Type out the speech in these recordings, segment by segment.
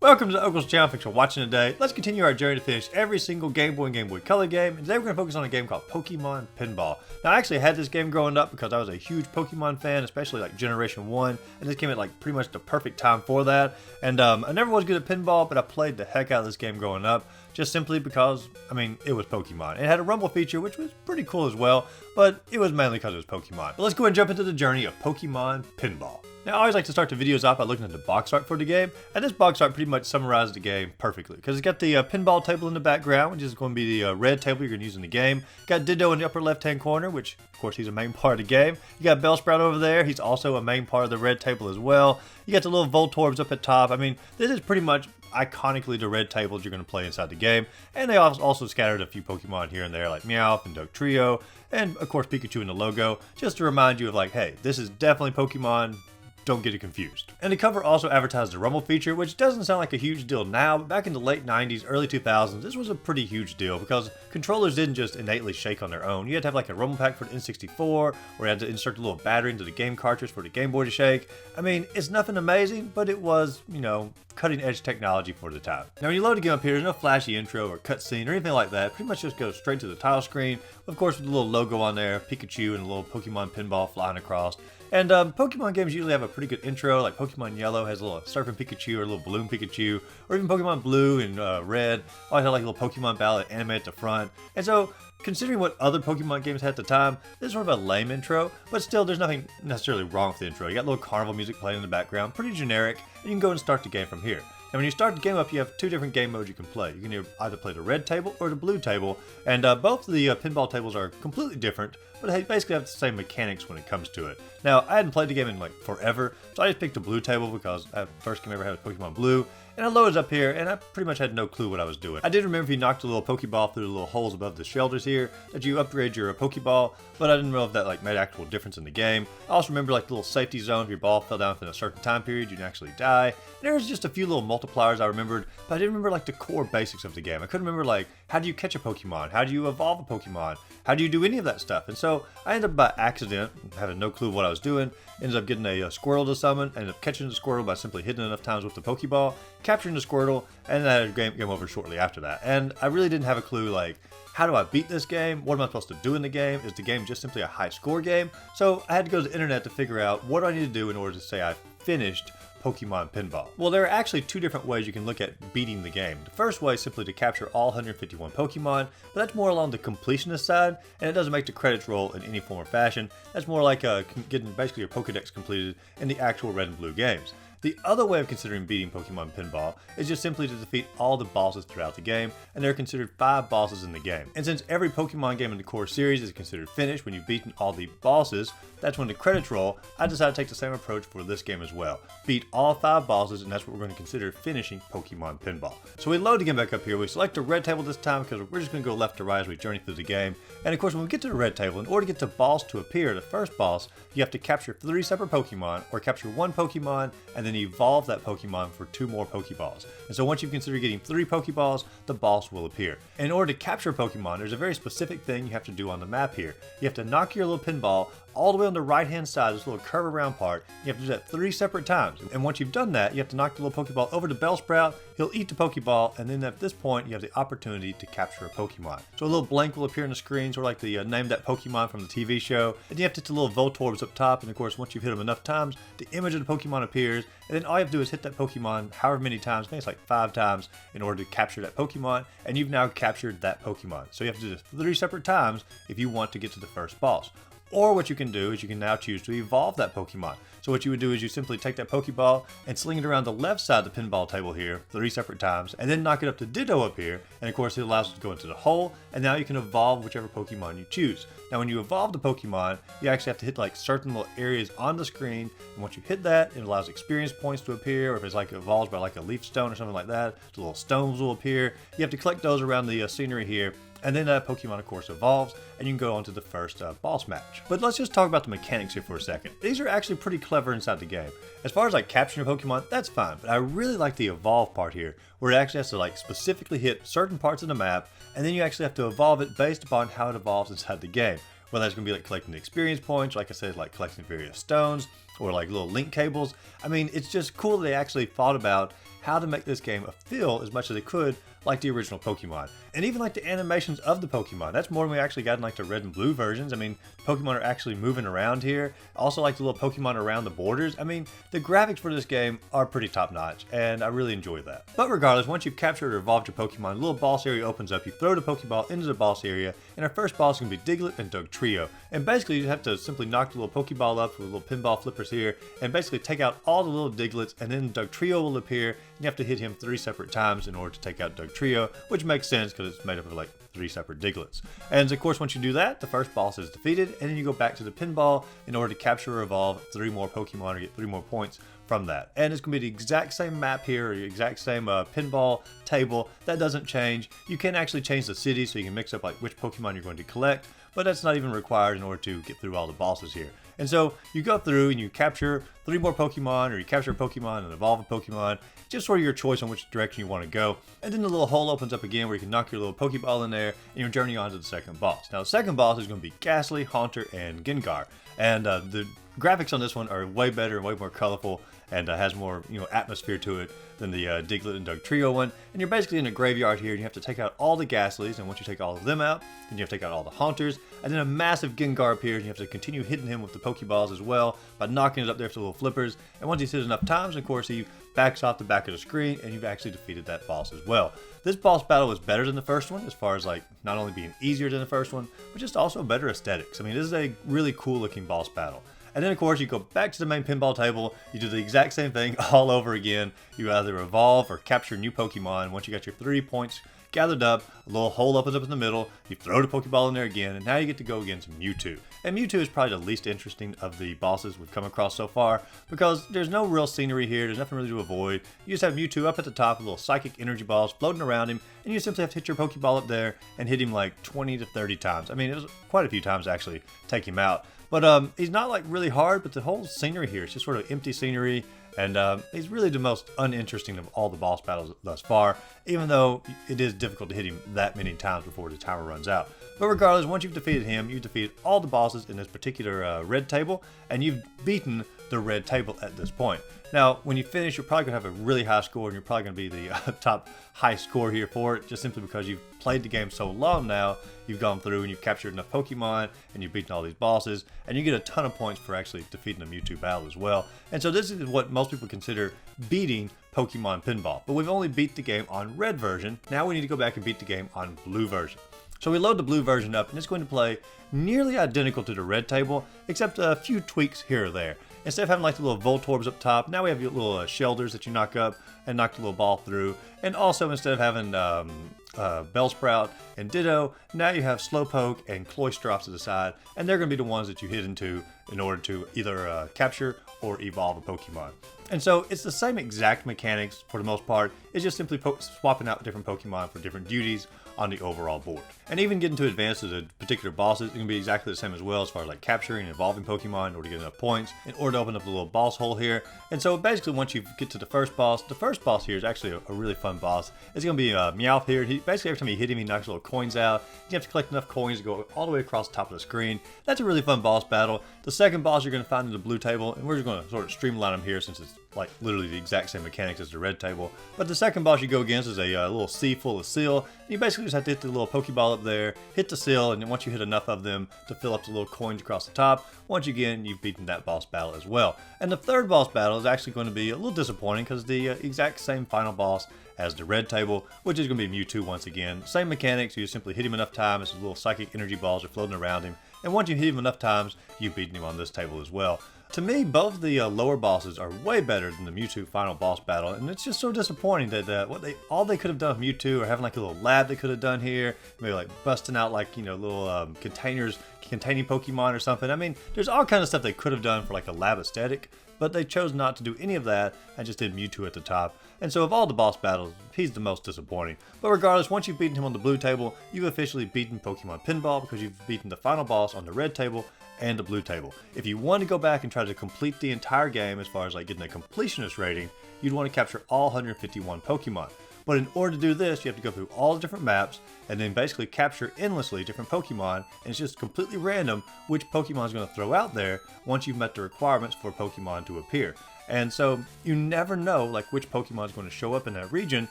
Welcome to the Ogles channel. Thanks for watching today. Let's continue our journey to finish every single Game Boy and Game Boy Color game. And today we're going to focus on a game called Pokemon Pinball. Now I actually had this game growing up because I was a huge Pokemon fan, especially like Generation 1. And this came at like pretty much the perfect time for that. And I never was good at pinball, but I played the heck out of this game growing up. Just simply because, I mean, it was Pokemon. It had a rumble feature, which was pretty cool as well. But it was mainly because it was Pokemon. But let's go ahead and jump into the journey of Pokemon Pinball. Now, I always like to start the videos off by looking at the box art for the game, and this box art pretty much summarizes the game perfectly, because it's got the pinball table in the background, which is going to be the red table you're going to use in the game. Got Ditto in the upper left-hand corner, which, of course, he's a main part of the game. You got Bellsprout over there. He's also a main part of the red table as well. You got the little Voltorbs up at top. I mean, this is pretty much iconically the red tables you're going to play inside the game, and they also scattered a few Pokemon here and there, like Meowth and Dugtrio, and, of course, Pikachu in the logo, just to remind you of, like, hey, this is definitely Pokemon. Don't get it confused. And the cover also advertised the rumble feature, which doesn't sound like a huge deal now, but back in the late 90s, early 2000s, this was a pretty huge deal because controllers didn't just innately shake on their own. You had to have like a rumble pack for the N64, or you had to insert a little battery into the game cartridge for the Game Boy to shake. I mean, it's nothing amazing, but it was, you know, cutting edge technology for the time. Now when you load the game up here, there's no flashy intro or cutscene or anything like that. Pretty much just goes straight to the title screen, of course with the little logo on there, Pikachu and a little Pokemon Pinball flying across. And Pokemon games usually have a pretty good intro, like Pokemon Yellow has a little surfing Pikachu or a little balloon Pikachu, or even Pokemon Blue and Red always have like a little Pokemon ballad animated at the front. And so, considering what other Pokemon games had at the time, this is sort of a lame intro, but still there's nothing necessarily wrong with the intro. You got a little carnival music playing in the background, pretty generic, and you can go and start the game from here. And when you start the game up, you have two different game modes you can play. You can either play the red table or the blue table, and both of the pinball tables are completely different, but they basically have the same mechanics when it comes to it. Now, I hadn't played the game in like forever, so I just picked the blue table because the first game I ever had was Pokemon Blue, and I loaded up here, and I pretty much had no clue what I was doing. I did remember if you knocked a little Pokeball through the little holes above the shelters here, that you upgrade your Pokeball, but I didn't know if that like made actual difference in the game. I also remember like the little safety zone, if your ball fell down within a certain time period, you'd actually die. And there was just a few little multipliers I remembered, but I didn't remember like the core basics of the game. I couldn't remember like, how do you catch a Pokemon? How do you evolve a Pokemon? How do you do any of that stuff? And so I ended up by accident, having no clue what I was doing, ended up getting a Squirtle to summon, ended up catching the Squirtle by simply hitting it enough times with the Pokeball, capturing the Squirtle, and then I had a game over shortly after that. And I really didn't have a clue like, how do I beat this game? What am I supposed to do in the game? Is the game just simply a high score game? So I had to go to the internet to figure out what I need to do in order to say I finished Pokemon Pinball. Well, there are actually two different ways you can look at beating the game. The first way is simply to capture all 151 Pokemon, but that's more along the completionist side, and it doesn't make the credits roll in any form or fashion. That's more like getting basically your Pokedex completed in the actual Red and Blue games. The other way of considering beating Pokemon Pinball is just simply to defeat all the bosses throughout the game, and there are considered 5 bosses in the game. And since every Pokemon game in the core series is considered finished when you've beaten all the bosses, that's when the credits roll. I decided to take the same approach for this game as well. Beat all 5 bosses, and that's what we're going to consider finishing Pokemon Pinball. So we load the game back up here. We select the red table this time because we're just going to go left to right as we journey through the game. And of course, when we get to the red table, in order to get the boss to appear, the first boss, you have to capture 3 separate Pokemon, or capture 1 Pokemon, and then evolve that Pokemon for 2 more Pokeballs. And so once you consider getting 3 Pokeballs, the boss will appear. And in order to capture a Pokemon, there's a very specific thing you have to do on the map here. You have to knock your little pinball all the way on the right hand side, this little curve around part. You have to do that 3 separate times. And once you've done that, you have to knock the little Pokeball over to Bellsprout. He'll eat the Pokeball, and then at this point, you have the opportunity to capture a Pokemon. So a little blank will appear on the screen, sort of like the name that Pokemon from the TV show. And you have to hit the little Voltorbs up top, and of course, once you've hit them enough times, the image of the Pokemon appears, and then all you have to do is hit that Pokemon however many times, I think it's like 5 times, in order to capture that Pokemon, and you've now captured that Pokemon. So you have to do this 3 separate times if you want to get to the first boss. Or what you can do is you can now choose to evolve that Pokemon. So what you would do is you simply take that Pokeball and sling it around the left side of the pinball table here 3 separate times, and then knock it up to Ditto up here, and of course it allows it to go into the hole, and now you can evolve whichever Pokemon you choose. Now when you evolve the Pokemon, you actually have to hit like certain little areas on the screen, and once you hit that, it allows experience points to appear, or if it's like evolved by like a leaf stone or something like that, the little stones will appear. You have to collect those around the scenery here, and then that Pokemon of course evolves, and you can go on to the first boss match. But let's just talk about the mechanics here for a second. These are actually pretty clever inside the game. As far as like capturing a Pokemon, that's fine, but I really like the evolve part here, where it actually has to like specifically hit certain parts of the map, and then you actually have to evolve it based upon how it evolves inside the game. whether that's going to be like collecting the experience points, like I said, like collecting various stones, or like little link cables. I mean, it's just cool that they actually thought about how to make this game feel as much as they could like the original Pokemon. And even like the animations of the Pokemon, that's more than we actually got in like the red and blue versions. I mean, Pokemon are actually moving around here. Also like the little Pokemon around the borders. I mean, the graphics for this game are pretty top notch, and I really enjoy that. But regardless, once you've captured or evolved your Pokemon, a little boss area opens up. You throw the Pokeball into the boss area, and our first boss is going to be Diglett and Dugtrio. And basically, you have to simply knock the little Pokeball up with little pinball flippers here, and basically take out all the little Digletts, and then Dugtrio will appear, and you have to hit him 3 separate times in order to take out Dugtrio, which makes sense because it's made up of like 3 separate Digletts. And of course, once you do that, the first boss is defeated, and then you go back to the pinball in order to capture or evolve 3 more Pokemon or get 3 more points from that. And it's going to be the exact same map here, or the exact same pinball table. That doesn't change. You can actually change the city, so you can mix up like which Pokemon you're going to collect, but that's not even required in order to get through all the bosses here. And so you go through and you capture 3 more Pokemon, or you capture a Pokemon and evolve a Pokemon, just sort of your choice on which direction you want to go. And then the little hole opens up again where you can knock your little Pokeball in there, and you're journeying on to the second boss. Now the second boss is going to be Ghastly, Haunter, and Gengar. And the graphics on this one are way better and way more colorful, and has more, atmosphere to it than the Diglett and Dugtrio one. And you're basically in a graveyard here, and you have to take out all the Ghastlys, and once you take all of them out, then you have to take out all the Haunters, and then a massive Gengar appears, and you have to continue hitting him with the Pokeballs as well by knocking it up there with the little flippers. And once he's hit enough times, of course, he backs off the back of the screen, and you've actually defeated that boss as well. This boss battle was better than the first one, as far as like not only being easier than the first one, but just also better aesthetics. I mean, this is a really cool looking boss battle. And then of course you go back to the main pinball table, you do the exact same thing all over again. You either evolve or capture new Pokemon. Once you got your 3 points gathered up, a little hole opens up in the middle, you throw the Pokeball in there again, and now you get to go against Mewtwo. And Mewtwo is probably the least interesting of the bosses we've come across so far, because there's no real scenery here, there's nothing really to avoid. You just have Mewtwo up at the top with little psychic energy balls floating around him, and you simply have to hit your Pokeball up there and hit him like 20 to 30 times. I mean, it was quite a few times actually take him out. But he's not like really hard, but the whole scenery here is just sort of empty scenery, and he's really the most uninteresting of all the boss battles thus far, even though it is difficult to hit him that many times before the timer runs out. But regardless, once you've defeated him, you've defeated all the bosses in this particular red table, and you've beaten the red table at this point. Now, when you finish, you're probably going to have a really high score, and you're probably going to be the top high score here for it, just simply because you've played the game so long now. You've gone through and you've captured enough Pokemon, and you've beaten all these bosses, and you get a ton of points for actually defeating the Mewtwo battle as well. And so this is what most people consider beating Pokemon Pinball. But we've only beat the game on red version. Now we need to go back and beat the game on blue version. So we load the blue version up, and it's going to play nearly identical to the red table, except a few tweaks here or there. Instead of having like the little Voltorbs up top, now we have your little Shelders that you knock up and knock the little ball through. And also, instead of having Bellsprout and Ditto, now you have Slowpoke and Cloystrops to the side, and they're going to be the ones that you hit into in order to either capture or evolve a Pokemon. And so it's the same exact mechanics for the most part. It's just simply swapping out different Pokemon for different duties on the overall board. And even getting to advance to the particular bosses, it can be exactly the same as well, as far as like capturing and evolving Pokemon in order to get enough points, in order to open up the little boss hole here. And so basically once you get to the first boss here is actually a really fun boss. It's going to be Meowth here. Basically every time you hit him, he knocks little coins out. You have to collect enough coins to go all the way across the top of the screen. That's a really fun boss battle. The second boss you're going to find in the blue table, and we're just going to sort of streamline him here since it's like literally the exact same mechanics as the red table. But the second boss you go against is a little sea full of seal. And you basically just have to hit the little Pokeball up there, hit the seal, and then once you hit enough of them to fill up the little coins across the top, once again you've beaten that boss battle as well. And the third boss battle is actually going to be a little disappointing because the exact same final boss as the red table, which is going to be Mewtwo once again. Same mechanics, you just simply hit him enough times, his little psychic energy balls are floating around him, and once you hit him enough times, you've beaten him on this table as well. To me, both the lower bosses are way better than the Mewtwo final boss battle, and it's just so disappointing that all they could have done with Mewtwo, or having like a little lab they could have done here, maybe like busting out like little containers containing Pokemon or something. I mean, there's all kinds of stuff they could have done for like a lab aesthetic, but they chose not to do any of that and just did Mewtwo at the top. And so of all the boss battles, he's the most disappointing. But regardless, once you've beaten him on the blue table, you've officially beaten Pokemon Pinball because you've beaten the final boss on the red table and the blue table. If you want to go back and try to complete the entire game as far as like getting a completionist rating, you'd want to capture all 151 Pokemon. But in order to do this, you have to go through all the different maps and then basically capture endlessly different Pokemon, and it's just completely random which Pokemon is going to throw out there once you've met the requirements for Pokemon to appear. And so you never know like which Pokemon is going to show up in that region,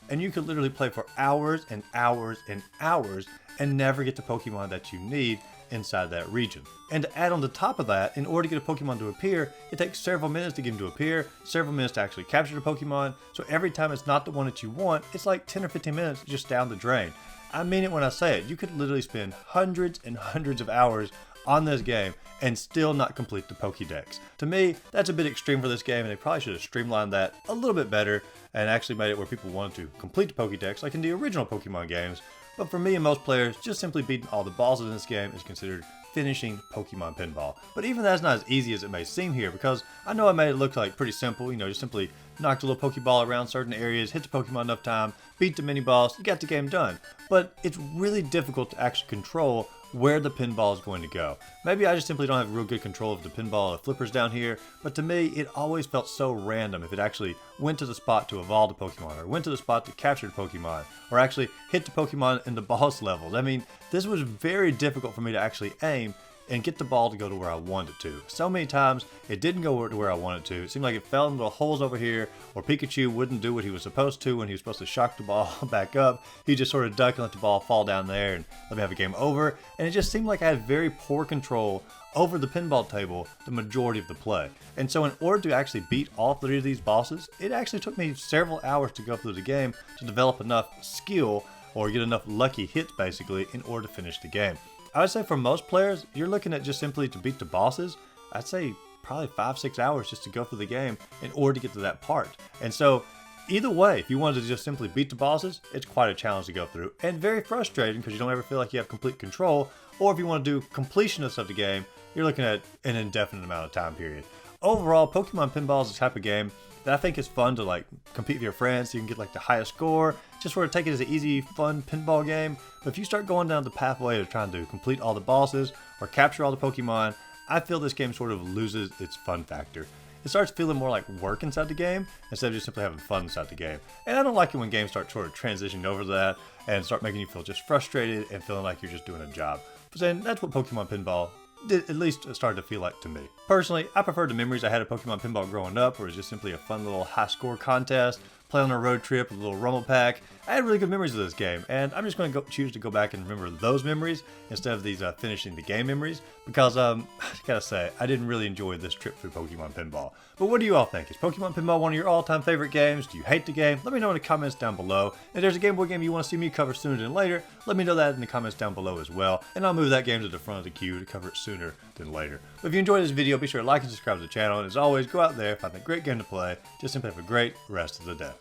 and you could literally play for hours and hours and hours and never get the Pokemon that you need inside that region. And to add on the top of that, in order to get a Pokemon to appear, it takes several minutes to get him to appear, several minutes to actually capture the Pokemon, so every time it's not the one that you want, it's like 10 or 15 minutes just down the drain. I mean it when I say it. You could literally spend hundreds and hundreds of hours on this game and still not complete the Pokédex. To me, that's a bit extreme for this game, and they probably should have streamlined that a little bit better and actually made it where people wanted to complete the Pokédex like in the original Pokemon games. But for me and most players, just simply beating all the bosses in this game is considered finishing Pokemon Pinball. But even that's not as easy as it may seem here, because I know I made it look like pretty simple, just simply knock the little Pokeball around certain areas, hit the Pokemon enough time, beat the mini boss, you got the game done. But it's really difficult to actually control where the pinball is going to go. Maybe I just simply don't have real good control of the pinball or flippers down here, but to me it always felt so random if it actually went to the spot to evolve the Pokemon, or went to the spot to capture the Pokemon, or actually hit the Pokemon in the boss levels. I mean, this was very difficult for me to actually aim and get the ball to go to where I wanted it to. So many times it didn't go to where I wanted it to. It seemed like it fell into the holes over here, or Pikachu wouldn't do what he was supposed to when he was supposed to shock the ball back up. He just sort of ducked and let the ball fall down there and let me have a game over. And it just seemed like I had very poor control over the pinball table the majority of the play. And so in order to actually beat all three of these bosses, it actually took me several hours to go through the game to develop enough skill or get enough lucky hits basically in order to finish the game. I would say for most players, you're looking at just simply to beat the bosses, I'd say probably 5-6 hours just to go through the game in order to get to that part. And so either way, if you wanted to just simply beat the bosses, it's quite a challenge to go through and very frustrating because you don't ever feel like you have complete control. Or if you want to do completionists of the game, you're looking at an indefinite amount of time period. Overall, Pokemon Pinball is a type of game that I think is fun to like compete with your friends so you can get like the highest score. Just sort of take it as an easy, fun pinball game. But if you start going down the pathway of trying to complete all the bosses or capture all the Pokemon, I feel this game sort of loses its fun factor. It starts feeling more like work inside the game instead of just simply having fun inside the game. And I don't like it when games start sort of transitioning over to that and start making you feel just frustrated and feeling like you're just doing a job. But then that's what Pokemon Pinball did, at least started to feel like to me. Personally, I preferred the memories I had of Pokemon Pinball growing up, where it was just simply a fun little high score contest, play on a road trip with a little rumble pack. I had really good memories of this game, and I'm just going to choose to go back and remember those memories instead of these finishing the game memories, because I gotta say, I didn't really enjoy this trip through Pokemon Pinball. But what do you all think? Is Pokemon Pinball one of your all-time favorite games? Do you hate the game? Let me know in the comments down below. If there's a Game Boy game you want to see me cover sooner than later, let me know that in the comments down below as well, and I'll move that game to the front of the queue to cover it sooner than later. But if you enjoyed this video, be sure to like and subscribe to the channel, and as always, go out there, find a great game to play. Just simply have a great rest of the day.